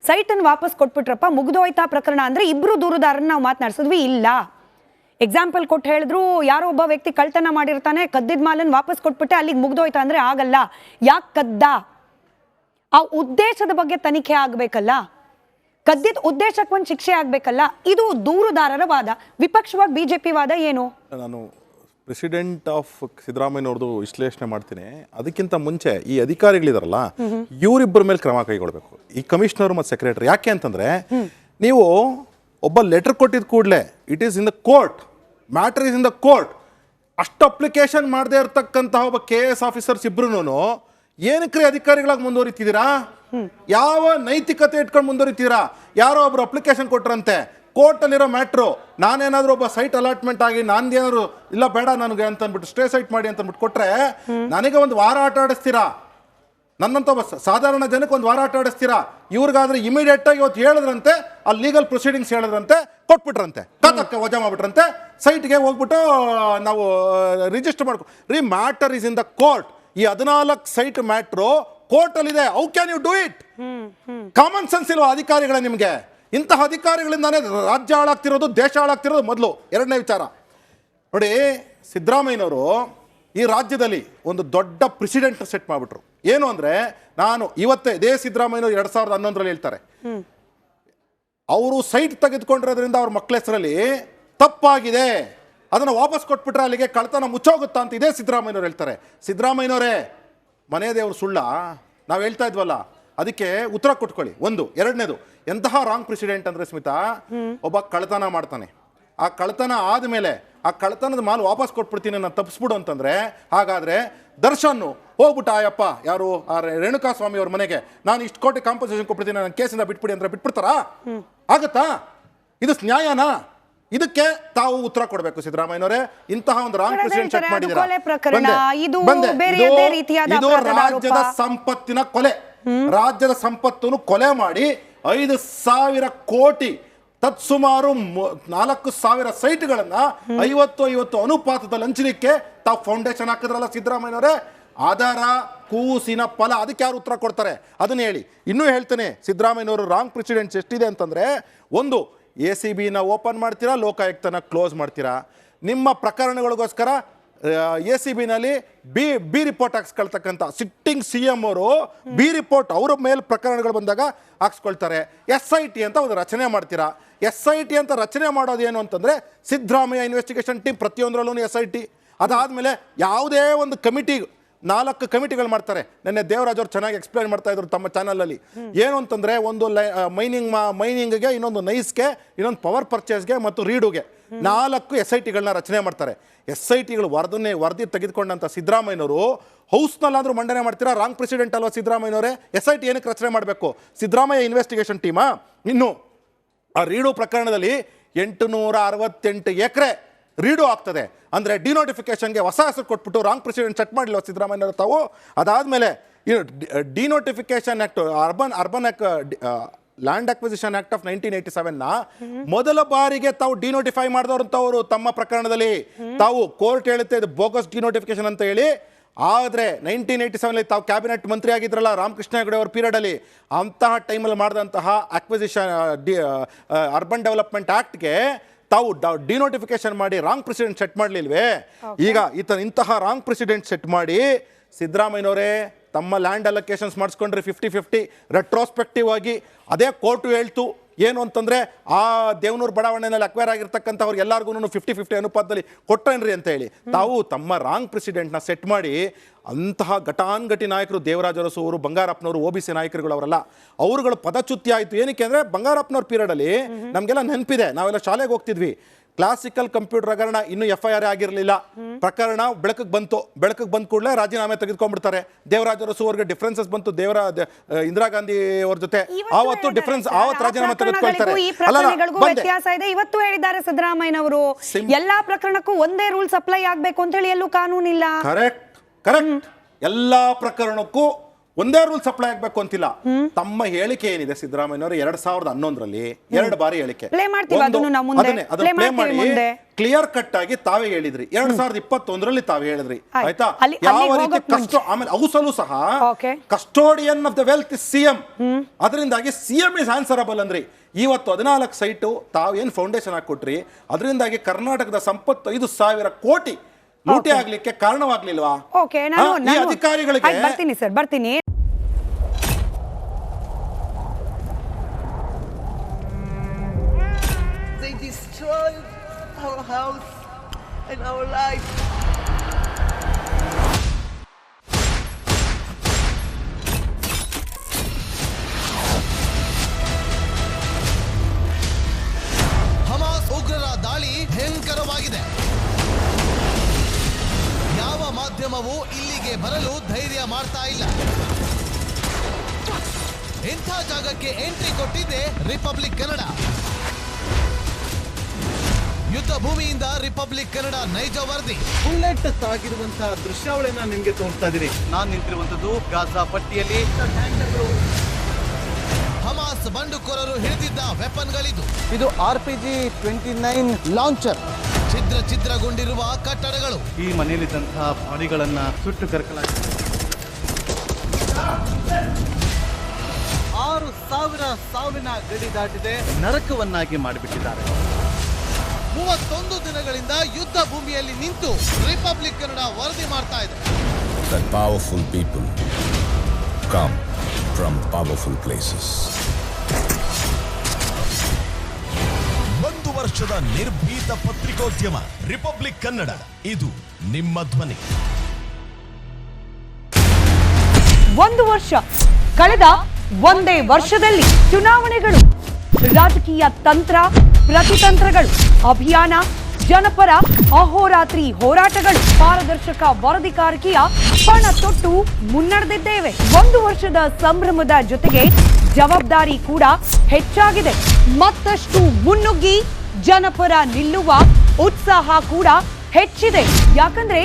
ಸೈಟನ್ನು ವಾಪಸ್ ಕೊಟ್ಬಿಟ್ರಪ್ಪ ಮುಗ್ದೋಯ್ತಾ ಪ್ರಕರಣ ಅಂದರೆ ಇಬ್ಬರು ದೂರುದಾರನ್ನ ನಾವು ಮಾತನಾಡಿಸಿದ್ವಿ. ಇಲ್ಲ, ಎಕ್ಸಾಂಪಲ್ ಕೊಟ್ಟು ಹೇಳಿದ್ರು ಯಾರೋ ಒಬ್ಬ ವ್ಯಕ್ತಿ ಕಳ್ತನ ಮಾಡಿರ್ತಾನೆ, ಕದ್ದಿದ ಮಾಲನ್ನು ವಾಪಸ್ ಕೊಟ್ಬಿಟ್ಟೆ ಅಲ್ಲಿಗೆ ಮುಗ್ದೋಯ್ತಾ ಅಂದರೆ ಆಗಲ್ಲ. ಯಾಕೆ ಕದ್ದ, ಆ ಉದ್ದೇಶದ ಬಗ್ಗೆ ತನಿಖೆ ಆಗಬೇಕಲ್ಲ, ಕದ್ದಿದ್ದ ಉದ್ದೇಶಕ್ಕೆ ಒಂದು ಶಿಕ್ಷೆ ಆಗಬೇಕಲ್ಲ. ಇದು ದೂರುದಾರರ ವಾದ. ವಿಪಕ್ಷವಾಗಿ ಬಿಜೆಪಿ ವಾದ ಏನು? ನಾನು ಪ್ರೆಸಿಡೆಂಟ್ ಆಫ್ ಸಿದ್ದರಾಮಯ್ಯನವ್ರದ್ದು ವಿಶ್ಲೇಷಣೆ ಮಾಡ್ತೀನಿ. ಅದಕ್ಕಿಂತ ಮುಂಚೆ ಈ ಅಧಿಕಾರಿಗಳಿದಾರಲ್ಲ, ಇವರಿಬ್ಬರ ಮೇಲೆ ಕ್ರಮ ಕೈಗೊಳ್ಬೇಕು, ಈ ಕಮಿಷನರ್ ಮತ್ತು ಸೆಕ್ರೆಟರಿ. ಯಾಕೆ ಅಂತಂದ್ರೆ, ನೀವು ಒಬ್ಬ ಲೆಟರ್ ಕೊಟ್ಟಿದ್ದ ಕೂಡಲೇ it is in the court, matter is in the court, ಅಷ್ಟು ಅಪ್ಲಿಕೇಶನ್ ಮಾಡದೇ ಇರತಕ್ಕಂತಹ ಒಬ್ಬ KS ಆಫೀಸರ್ಸ್ ಇಬ್ರು ಏನಕ್ರಿ ಅಧಿಕಾರಿಗಳಾಗಿ ಮುಂದುವರಿತಿದ್ದೀರಾ? ಯಾವ ನೈತಿಕತೆ ಇಟ್ಕೊಂಡು ಮುಂದುವರಿತೀರಾ? ಯಾರೋ ಒಬ್ರು ಅಪ್ಲಿಕೇಶನ್ ಕೊಟ್ರಂತೆ ಕೋರ್ಟಲ್ಲಿರೋ ಮ್ಯಾಟ್ರು, ನಾನೇನಾದರೂ ಒಬ್ಬ ಸೈಟ್ ಅಲಾಟ್ಮೆಂಟ್ ಆಗಿ ನಾನೇನಾದ್ರು ಇಲ್ಲ ಬೇಡ ನನಗೆ ಅಂತ ಅಂದ್ಬಿಟ್ಟು ಸ್ಟೇ ಸೈಟ್ ಮಾಡಿ ಅಂತ ಅಂದ್ಬಿಟ್ಟು ಕೊಟ್ರೆ ನನಗೆ ಒಂದು ವಾರ ಆಟ ಆಡಿಸ್ತೀರಾ? ನನ್ನಂತ ಒಬ್ಬ ಸಾಧಾರಣ ಜನಕ್ಕೆ ಒಂದು ವಾರ ಆಟ ಆಡಿಸ್ತೀರಾ? ಇವ್ರಿಗಾದ್ರೆ ಇಮಿಡಿಯೇಟ್ ಆಗಿ ಇವತ್ತು ಹೇಳಿದ್ರಂತೆ, ಆ ಲೀಗಲ್ ಪ್ರೊಸೀಡಿಂಗ್ಸ್ ಹೇಳಿದ್ರಂತೆ, ಕೊಟ್ಬಿಟ್ರಂತೆ, ಕತಕ್ಕೆ ವಜಾ ಮಾಡ್ಬಿಟ್ರಂತೆ, ಸೈಟ್ಗೆ ಹೋಗ್ಬಿಟ್ಟು ನಾವು ರಿಜಿಸ್ಟರ್ ಮಾಡ್ಕೊ ರೀ. Matter is in the court. ಈ 14 ಸೈಟ್ ಮ್ಯಾಟ್ರು ಕೋರ್ಟಲ್ಲಿದೆ. How can you do it? Common sense ಇಲ್ವಾ ಅಧಿಕಾರಿಗಳ ನಿಮಗೆ? ಇಂತಹ ಅಧಿಕಾರಿಗಳಿಂದಾನೇ ರಾಜ್ಯ ಹಾಳಾಗ್ತಿರೋದು, ದೇಶ ಹಾಳಾಗ್ತಿರೋದು. ಮೊದಲು ಎರಡನೇ ವಿಚಾರ ನೋಡಿ, ಸಿದ್ದರಾಮಯ್ಯನವರು ಈ ರಾಜ್ಯದಲ್ಲಿ ಒಂದು ದೊಡ್ಡ ಪ್ರೆಸಿಡೆಂಟ್ ಸೆಟ್ ಮಾಡಿಬಿಟ್ರು. ಏನು ಅಂದರೆ, ನಾನು ಇವತ್ತೇ ಇದೇ ಸಿದ್ದರಾಮಯ್ಯನವರು 2011ರಲ್ಲಿ ಹೇಳ್ತಾರೆ, ಅವರು ಸೈಟ್ ತೆಗೆದುಕೊಂಡಿರೋದ್ರಿಂದ ಅವ್ರ ಮಕ್ಕಳ ಹೆಸರಲ್ಲಿ ತಪ್ಪಾಗಿದೆ, ಅದನ್ನು ವಾಪಸ್ ಕೊಟ್ಬಿಟ್ರೆ ಅಲ್ಲಿಗೆ ಕಳ್ತನ ಮುಚ್ಚೋಗುತ್ತಾ ಅಂತ ಇದೇ ಸಿದ್ದರಾಮಯ್ಯನವ್ರು ಹೇಳ್ತಾರೆ. ಸಿದ್ದರಾಮಯ್ಯನವರೇ, ಮನೆ ದೇವರು ಸುಳ್ಳ? ನಾವು ಹೇಳ್ತಾ ಇದ್ವಲ್ಲ, ಅದಕ್ಕೆ ಉತ್ತರ ಕೊಟ್ಕೊಳ್ಳಿ. ಒಂದು. ಎರಡನೇದು, ಎಂತಹ ರಾಂಗ್ ಪ್ರೆಸಿಡೆಂಟ್ ಅಂದರೆ ಸ್ಮಿತಾ, ಒಬ್ಬ ಕಳ್ತನ ಮಾಡ್ತಾನೆ, ಆ ಕಳ್ತನ ಆದಮೇಲೆ ಆ ಕಳ್ತನದ ಮಾಲ್ ವಾಪಸ್ ಕೊಟ್ಬಿಡ್ತೀನಿ ನಾನು ತಪ್ಪಿಸ್ಬಿಡು ಅಂತಂದರೆ, ಹಾಗಾದರೆ ದರ್ಶನ್ ಹೋಗ್ಬಿಟ್ಟು ಆಯಪ್ಪ ಯಾರು ಆ ರೇಣುಕಾ ಸ್ವಾಮಿ ಅವ್ರ ಮನೆಗೆ ನಾನು ಇಷ್ಟು ಕೋಟಿ ಕಾಂಪನ್ಸೇಷನ್ ಕೊಟ್ಬಿಡ್ತೀನಿ, ನನ್ನ ಕೇಸಿಂದ ಬಿಟ್ಬಿಡಿ ಅಂದ್ರೆ ಬಿಟ್ಬಿಡ್ತಾರಾ? ಆಗತ್ತಾ? ಇದು ನ್ಯಾಯನಾ? ಇದಕ್ಕೆ ತಾವು ಉತ್ತರ ಕೊಡಬೇಕು ಸಿದ್ದರಾಮಯ್ಯನವರೇ. ಇಂತಹ ಒಂದು ರಾಂಗ್ ಪ್ರೆಸಿಡೆಂಟ್ ಸೆಟ್ ಮಾಡಿದ್ದೀರಾ. ಇದು ರಾಜ್ಯದ ಸಂಪತ್ತಿನ ಕೊಲೆ. ರಾಜ್ಯದ ಸಂಪತ್ತನ್ನು ಕೊಲೆ ಮಾಡಿ 5,000 ಕೋಟಿ, ತತ್ಸುಮಾರು 4,000 ಸೈಟ್ಗಳನ್ನ 50-50 ಅನುಪಾತದಲ್ಲಿ ಹಂಚಲಿಕ್ಕೆ ತಾವು ಫೌಂಡೇಶನ್ ಹಾಕಿದ್ರಲ್ಲ ಸಿದ್ದರಾಮಯ್ಯನವರೇ, ಅದರ ಕೂಸಿನ ಫಲ. ಅದಕ್ಕೆ ಯಾರು ಉತ್ತರ ಕೊಡ್ತಾರೆ ಅದನ್ನ ಹೇಳಿ. ಇನ್ನೂ ಹೇಳ್ತೇನೆ, ಸಿದ್ದರಾಮಯ್ಯನವರು ರಾಂಗ್ ಪ್ರೆಸಿಡೆಂಟ್ಸ್ ಎಷ್ಟಿದೆ ಅಂತಂದ್ರೆ, ಒಂದು, ACBನ ಓಪನ್ ಮಾಡ್ತೀರಾ, ಲೋಕಾಯುಕ್ತನ ಕ್ಲೋಸ್ ಮಾಡ್ತೀರಾ. ನಿಮ್ಮ ಪ್ರಕರಣಗಳಿಗೋಸ್ಕರ ACBನಲ್ಲಿ ಬಿ ರಿಪೋರ್ಟ್ ಹಾಕ್ಸ್ಕೊಳ್ತಕ್ಕಂಥ ಸಿಟ್ಟಿಂಗ್ CM ಅವರು ಬಿ ರಿಪೋರ್ಟ್ ಅವರ ಮೇಲೆ ಪ್ರಕರಣಗಳು ಬಂದಾಗ ಹಾಕ್ಸ್ಕೊಳ್ತಾರೆ. SIT ಅಂತ ಒಂದು ರಚನೆ ಮಾಡ್ತೀರಾ. SIT ಅಂತ ರಚನೆ ಮಾಡೋದು ಏನು ಅಂತಂದರೆ, ಸಿದ್ದರಾಮಯ್ಯ ಇನ್ವೆಸ್ಟಿಗೇಷನ್ ಟೀಮ್ ಪ್ರತಿಯೊಂದರಲ್ಲೂ SIT. ಅದಾದಮೇಲೆ ಯಾವುದೇ ಒಂದು ಕಮಿಟಿ, 4 ಕಮಿಟಿಗಳು ಮಾಡ್ತಾರೆ. ನೆನ್ನೆ ದೇವರಾಜ್ ಅವರು ಚೆನ್ನಾಗಿ ಎಕ್ಸ್ಪ್ಲೈನ್ ಮಾಡ್ತಾ ಇದ್ರು ತಮ್ಮ ಚಾನಲಲ್ಲಿ. ಏನು ಅಂತಂದರೆ, ಒಂದು ಮೈನಿಂಗ್ಗೆ, ಇನ್ನೊಂದು ನೈಸ್ಗೆ, ಇನ್ನೊಂದು ಪವರ್ ಪರ್ಚೇಸ್ಗೆ ಮತ್ತು ರೀಡುಗೆ 4 SITಗಳನ್ನ ರಚನೆ ಮಾಡ್ತಾರೆ. SITಗಳು ವರದಿ ತೆಗೆದುಕೊಂಡಂಥ ಸಿದ್ದರಾಮಯ್ಯನವರು ಹೌಸ್ನಲ್ಲಾದರೂ ಮಂಡನೆ ಮಾಡ್ತೀರಾ? ರಾಂಗ್ ಪ್ರೆಸಿಡೆಂಟ್ ಅಲ್ವಾ ಸಿದ್ದರಾಮಯ್ಯನವರೇ? SIT ಏನಕ್ಕೆ ರಚನೆ ಮಾಡಬೇಕು? ಸಿದ್ದರಾಮಯ್ಯ ಇನ್ವೆಸ್ಟಿಗೇಷನ್ ಟೀಮಾ? ಇನ್ನು ಆ ರೀಡು ಪ್ರಕರಣದಲ್ಲಿ 868 ಎಕರೆ ರೀಡು ಆಗ್ತದೆ ಅಂದರೆ ಡಿನೋಟಿಫಿಕೇಶನ್ಗೆ ಹೊಸ ಹೆಸರು ಕೊಟ್ಬಿಟ್ಟು ರಾಂಗ್ ಪ್ರೆಸಿಡೆಂಟ್ ಸೆಟ್ ಮಾಡಲಿಲ್ಲ ಸಿದ್ದರಾಮಯ್ಯನವರು ತಾವು. ಅದಾದಮೇಲೆ denotification act, urban land acquisition act of 1987ನ ಮೊದಲ ಬಾರಿಗೆ ತಾವು ಡಿನೋಟಿಫೈ ಮಾಡಿದವರು ತಮ್ಮ ಪ್ರಕರಣದಲ್ಲಿ. ತಾವು ಕೋರ್ಟ್ ಹೇಳುತ್ತೆ ಇದು ಬೋಗಸ್ ಡಿನೋಟಿಫಿಕೇಶನ್ ಅಂತ ಹೇಳಿ. ಆದರೆ 1987ನಲ್ಲಿ ತಾವು ಕ್ಯಾಬಿನೆಟ್ ಮಂತ್ರಿ ಆಗಿದ್ರಲ್ಲ ರಾಮಕೃಷ್ಣ ಹೆಗಡೆ ಅವರ ಪೀರಿಯಡಲ್ಲಿ, ಅಂತಹ ಟೈಮಲ್ಲಿ ಮಾಡಿದಂತಹ ಅಕ್ವಿಸಿಷನ್ ಅರ್ಬನ್ ಡೆವಲಪ್ಮೆಂಟ್ ಆ್ಯಕ್ಟ್ಗೆ ತಾವು ಡಿನೋಟಿಫಿಕೇಶನ್ ಮಾಡಿ ರಾಂಗ್ ಪ್ರೆಸಿಡೆಂಟ್ ಸೆಟ್ ಮಾಡಲಿಲ್ವೇ? ಈಗ ಇಂತಹ ರಾಂಗ್ ಪ್ರೆಸಿಡೆಂಟ್ ಸೆಟ್ ಮಾಡಿ ಸಿದ್ದರಾಮಯ್ಯನವರೇ ತಮ್ಮ ಲ್ಯಾಂಡ್ ಅಲೋಕೇಶನ್ಸ್ ಮಾಡಿಸ್ಕೊಂಡ್ರೆ 50-50 ರೆಟ್ರೋಸ್ಪೆಕ್ಟಿವ್ ಆಗಿ. ಅದೇ ಕೋರ್ಟು ಹೇಳ್ತು ಏನು ಅಂತಂದರೆ, ಆ ದೇವನೂರು ಬಡಾವಣೆಯಲ್ಲಿ ಅಕ್ವೈರ್ ಆಗಿರ್ತಕ್ಕಂಥವ್ರು ಎಲ್ಲರಿಗೂ 50-50 ಅನುಪಾತದಲ್ಲಿ ಕೊಟ್ಟೇನ್ರಿ ಅಂತ ಹೇಳಿ ತಾವು ತಮ್ಮ ರಾಂಗ್ ಪ್ರೆಸಿಡೆಂಟ್ನ ಸೆಟ್ ಮಾಡಿ ಅಂತಹ ಘಟಾನ್ಘಟಿ ನಾಯಕರು ದೇವರಾಜ ಅರಸು ಅವರು, ಬಂಗಾರಪ್ಪನವರು, OBC ನಾಯಕರುಗಳು ಅವರೆಲ್ಲ ಅವರುಗಳು ಪದಚ್ಯುತಿ ಆಯಿತು. ಏನಕ್ಕೆ ಅಂದರೆ, ಬಂಗಾರಪ್ಪನವ್ರ ಪೀರಿಯಡಲ್ಲಿ ನಮಗೆಲ್ಲ ನೆನಪಿದೆ, ನಾವೆಲ್ಲ ಶಾಲೆಗೆ ಹೋಗ್ತಿದ್ವಿ, ಕ್ಲಾಸಿಕಲ್ ಕಂಪ್ಯೂಟರ್ ಹಗರಣ ಇನ್ನೂ FIR ಆಗಿರಲಿಲ್ಲ. ಪ್ರಕರಣ ಬೆಳಕಿಗೆ ಬಂದ ಕೂಡಲೇ ರಾಜೀನಾಮೆ ತೆಗೆದುಕೊಂಡ್ಬಿಡ್ತಾರೆ. ದೇವರಾಜ ಅರಸು ಅವ್ರಿಗೆ ಡಿಫ್ರೆನ್ಸಸ್ ಬಂತು ಇಂದಿರಾ ಗಾಂಧಿ ಅವ್ರ ಜೊತೆ, ಆವತ್ತು ಡಿಫ್ರೆನ್ಸ್, ಆವತ್ತು ರಾಜೀನಾಮೆ ತೆಗೆದುಕೊಳ್ತಾರೆ. ವ್ಯತ್ಯಾಸ ಇದೆ. ಇವತ್ತು ಹೇಳಿದ್ದಾರೆ ಸಿದ್ದರಾಮಯ್ಯನವರು, ಎಲ್ಲಾ ಪ್ರಕರಣಕ್ಕೂ ಒಂದೇ ರೂಲ್ಸ್ ಅಪ್ಲೈ ಆಗಬೇಕು ಅಂತ ಹೇಳಿ ಎಲ್ಲೂ ಕಾನೂನಿಲ್ಲ. ಕರೆಕ್ಟ್. ಎಲ್ಲಾ ಪ್ರಕರಣಕ್ಕೂ ಒಂದೇ ರೂಲ್ಸ್ ಅಪ್ಲೈ ಆಗ್ಬೇಕು ಅಂತಿಲ್ಲ. ತಮ್ಮ ಹೇಳಿಕೆ ಏನಿದೆ ಸಿದ್ದರಾಮಯ್ಯನವರು 2011ರಲ್ಲಿ 2 ಬಾರಿ ಹೇಳಿಕೆ Play ಮಾಡ್ತೀವಿ ಅದನ್ನು ನಾವು ಮುಂದೆ. ಅದನ್ನ ಪ್ಲೇ ಮಾಡಿ ಮುಂದೆ. ಕ್ಲಿಯರ್ ಕಟ್ ಆಗಿ ತಾವೇ ಹೇಳಿದ್ರಿ. 2021ರಲ್ಲಿ ತಾವೇ ಹೇಳಿದ್ರಿ, ಆಯ್ತಾ? ಅಲ್ಲಿ ಯಾವ ಹೋಗೋಕ್ ರೀತಿ ಕಷ್ಟ, ಆಮೇಲೆ ಔಸಲು ಸಹ Okay. Custodian of the wealth is CM, ಅದರಿಂದಾಗಿ ಸಿಎಂ ಇಸ್ ಆನ್ಸರಬಲ್ ಅಂದ್ರಿ. ಇವತ್ತು 14 ಸೈಟು ತಾವು ಏನ್ ಫೌಂಡೇಶನ್ ಹಾಕೊಟ್ರಿ, ಅದರಿಂದಾಗಿ ಕರ್ನಾಟಕದ ಸಂಪತ್ತು 5,000 ಕೋಟಿ ಲೂಟಿ ಆಗ್ಲಿಕ್ಕೆ ಕಾರಣವಾಗ್ಲಿಲ್ವಾ? ಓಕೆ, ಈ ಅಧಿಕಾರಿಗಳಿಗೆ ಬರ್ತೀನಿ ಸರ್, ಬರ್ತೀನಿ. They destroyed our house and our life. Hamas ಉಗ್ರರ ದಾಳಿ ಭಯಂಕರವಾಗಿದೆ. ಯಾವ ಮಾಧ್ಯಮವೂ ಇಲ್ಲಿಗೆ ಬರಲು ಧೈರ್ಯ ಮಾಡ್ತಾ ಇಲ್ಲ. ಇಂಥ ಜಾಗಕ್ಕೆ ಎಂಟ್ರಿ ಕೊಟ್ಟಿದೆ ರಿಪಬ್ಲಿಕ್ ಕನ್ನಡ. ಯುದ್ಧ ಭೂಮಿಯಿಂದ ರಿಪಬ್ಲಿಕ್ ಕನ್ನಡ ನೈಜ ವರದಿ. ಬುಲೆಟ್ ಆಗಿರುವಂತಹ ದೃಶ್ಯಾವಳಿಯನ್ನ ನಿಮ್ಗೆ ತೋರಿಸ್ತಾ ಇದೀನಿ. ನಾನು ನಿಂತಿರುವಂತದ್ದು ಗಾಜಾ ಪಟ್ಟಿಯಲ್ಲಿ. ಹಮಾಸ್ ಬಂಡುಕೋರರು ಹಿಡಿದಿದ್ದ ವೆಪನ್ಗಳಿದು. ಇದು RPG-29 ಲಾಂಚರ್. ಛಿದ್ರಗೊಂಡಿರುವ ಕಟ್ಟಡಗಳು. ಈ ಮನೆಯಲ್ಲಿದ್ದಂತಹ ಬಾಡಿಗಳನ್ನ ಸುಟ್ಟು ಕರಕಲಾಗಿದೆ. 6,000 ಸಾವಿನ ಗಡಿ ದಾಟಿದೆ, ನರಕವನ್ನಾಗಿ ಮಾಡಿಬಿಟ್ಟಿದ್ದಾರೆ. 31 ದಿನಗಳಿಂದ ಯುದ್ಧ ಭೂಮಿಯಲ್ಲಿ ನಿಂತು ರಿಪಬ್ಲಿಕ್ ಕನ್ನಡ ವರದಿ ಮಾಡ್ತಾ ಇದೆ. That powerful people come from powerful places. 1 ವರ್ಷದ ನಿರ್ಭೀತ ಪತ್ರಿಕೋದ್ಯಮ ರಿಪಬ್ಲಿಕ್ ಕನ್ನಡ, ಇದು ನಿಮ್ಮ ಧ್ವನಿ. 1 ವರ್ಷ ಕಳೆದ ಒಂದೇ ವರ್ಷದಲ್ಲಿ ಚುನಾವಣೆಗಳು, ರಾಜಕೀಯ ತಂತ್ರ ಪ್ರತಿತಂತ್ರಗಳು, ಅಭಿಯಾನ, ಜನಪರ ಅಹೋರಾತ್ರಿ ಹೋರಾಟಗಳು, ಪಾರದರ್ಶಕ ವರದಿಗಾರಿಕೆಯ ಪಣ ತೊಟ್ಟು ಮುನ್ನಡೆದಿದ್ದೇವೆ. 1 ವರ್ಷದ ಸಂಭ್ರಮದ ಜೊತೆಗೆ ಜವಾಬ್ದಾರಿ ಕೂಡ ಹೆಚ್ಚಾಗಿದೆ. ಮತ್ತಷ್ಟು ಮುನ್ನುಗ್ಗಿ ಜನಪರ ನಿಲ್ಲುವ ಉತ್ಸಾಹ ಕೂಡ ಹೆಚ್ಚಿದೆ. ಯಾಕಂದ್ರೆ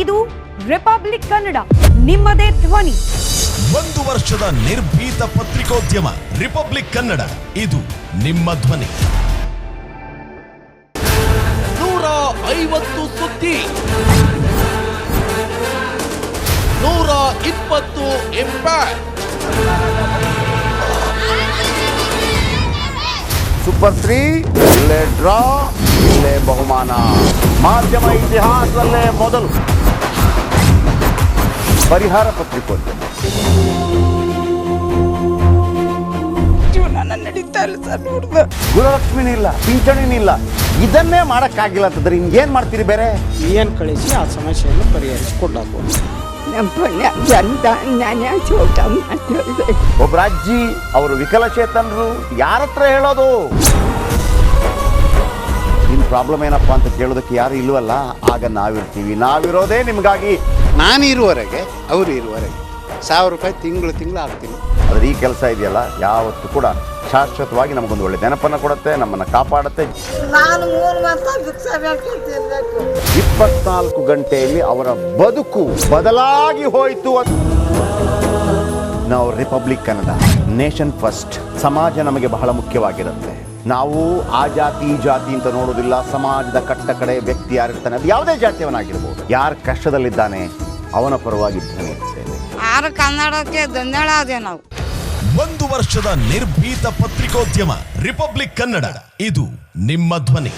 ಇದು ರಿಪಬ್ಲಿಕ್ ಕನ್ನಡ, ನಿಮ್ಮದೇ ಧ್ವನಿ. 1 ವರ್ಷದ ನಿರ್ಭೀತ ಪತ್ರಿಕೋದ್ಯಮ ರಿಪಬ್ಲಿಕ್ ಕನ್ನಡ, ಇದು ನಿಮ್ಮ ಧ್ವನಿ. 150 ಸುದ್ದಿ, 120 ಇಂಪ್ಯಾಕ್ಟ್. ಸೂಪರ್ 3 ಇಲ್ಲೇ ಡ್ರಾ, ಇಲ್ಲೇ ಬಹುಮಾನ. ಮಾಧ್ಯಮ ಇತಿಹಾಸದಲ್ಲೇ ಮೊದಲು ಪರಿಹಾರ ಪತ್ರಿಕೋದ್ಯಮ. ಗುರುಲಕ್ಷ್ಮಿನಿಲ್ಲ, ಪಿಂಚಣಿನಿಲ್ಲ, ಇದನ್ನೇ ಮಾಡಕ್ಕಾಗಿಲ್ಲ ಅಂತಂದ್ರೆ ಇನ್ನೇನ್ ಮಾಡ್ತೀರಿ ಬೇರೆ? ಏನ್ ಕಳಿಸಿ ಆ ಸಮಸ್ಯೆಯನ್ನು ಪರಿಹರಿಸಿಕೊಡ್ಲಾಗ್ಬೋದು. ಒಬ್ಬ ಅಜ್ಜಿ, ಅವರು ವಿಕಲಚೇತನರು, ಯಾರ ಹತ್ರ ಹೇಳೋದು? ನಿಮ್ ಪ್ರಾಬ್ಲಮ್ ಏನಪ್ಪಾ ಅಂತ ಕೇಳೋದಕ್ಕೆ ಯಾರು ಇಲ್ವಲ್ಲ. ಆಗ ನಾವಿರ್ತೀವಿ, ನಾವಿರೋದೇ ನಿಮ್ಗಾಗಿ. ನಾನು ಇರುವವರೆಗೆ, ಅವರು ಇರುವವರೆಗೆ 1,000 ರೂಪಾಯಿ ತಿಂಗಳು ಹಾಕ್ತೀನಿ. ಆದ್ರೆ ಈ ಕೆಲಸ ಇದೆಯಲ್ಲ, ಯಾವತ್ತೂ ಕೂಡ ಶಾಶ್ವತವಾಗಿ ನಮಗೊಂದು ಒಳ್ಳೆ ನೆನಪನ್ನ ಕೊಡುತ್ತೆ, ನಮ್ಮನ್ನ ಕಾಪಾಡುತ್ತೆ. ನಾನು 3 ವರ್ಷ ಭಿಕ್ಷೆ ಬೇಡ್ಕೊಳ್ತಿರ್ಬೇಕು. 24 ಗಂಟೆಯಲ್ಲಿ ಅವರ ಬದುಕು ಬದಲಾಗಿ ಹೋಯಿತು. ನಾವು ರಿಪಬ್ಲಿಕ್ ಕನ್ನಡ, ನೇಷನ್ ಫಸ್ಟ್. ಸಮಾಜ ನಮಗೆ ಬಹಳ ಮುಖ್ಯವಾಗಿರುತ್ತೆ. ನಾವು ಆ ಜಾತಿ ಈ ಜಾತಿ ಅಂತ ನೋಡೋದಿಲ್ಲ. ಸಮಾಜದ ಕಟ್ಟ ಕಡೆ ವ್ಯಕ್ತಿ ಯಾರಿರ್ತಾನೆ, ಅದು ಯಾವುದೇ ಜಾತಿಯವನಾಗಿರ್ಬೋದು, ಯಾರು ಕಷ್ಟದಲ್ಲಿದ್ದಾನೆ ಅವನ ಪರವಾಗಿ ಧ್ವನಿ ಎತ್ತುತ್ತೇವೆ. ಕನ್ನಡಕ್ಕೆ ಧನ್ಯವಾದ. ನಾವು 1 ವರ್ಷದ ನಿರ್ಭೀತ ಪತ್ರಿಕೋದ್ಯಮ ರಿಪಬ್ಲಿಕ್ ಕನ್ನಡ, ಇದು ನಿಮ್ಮ ಧ್ವನಿ.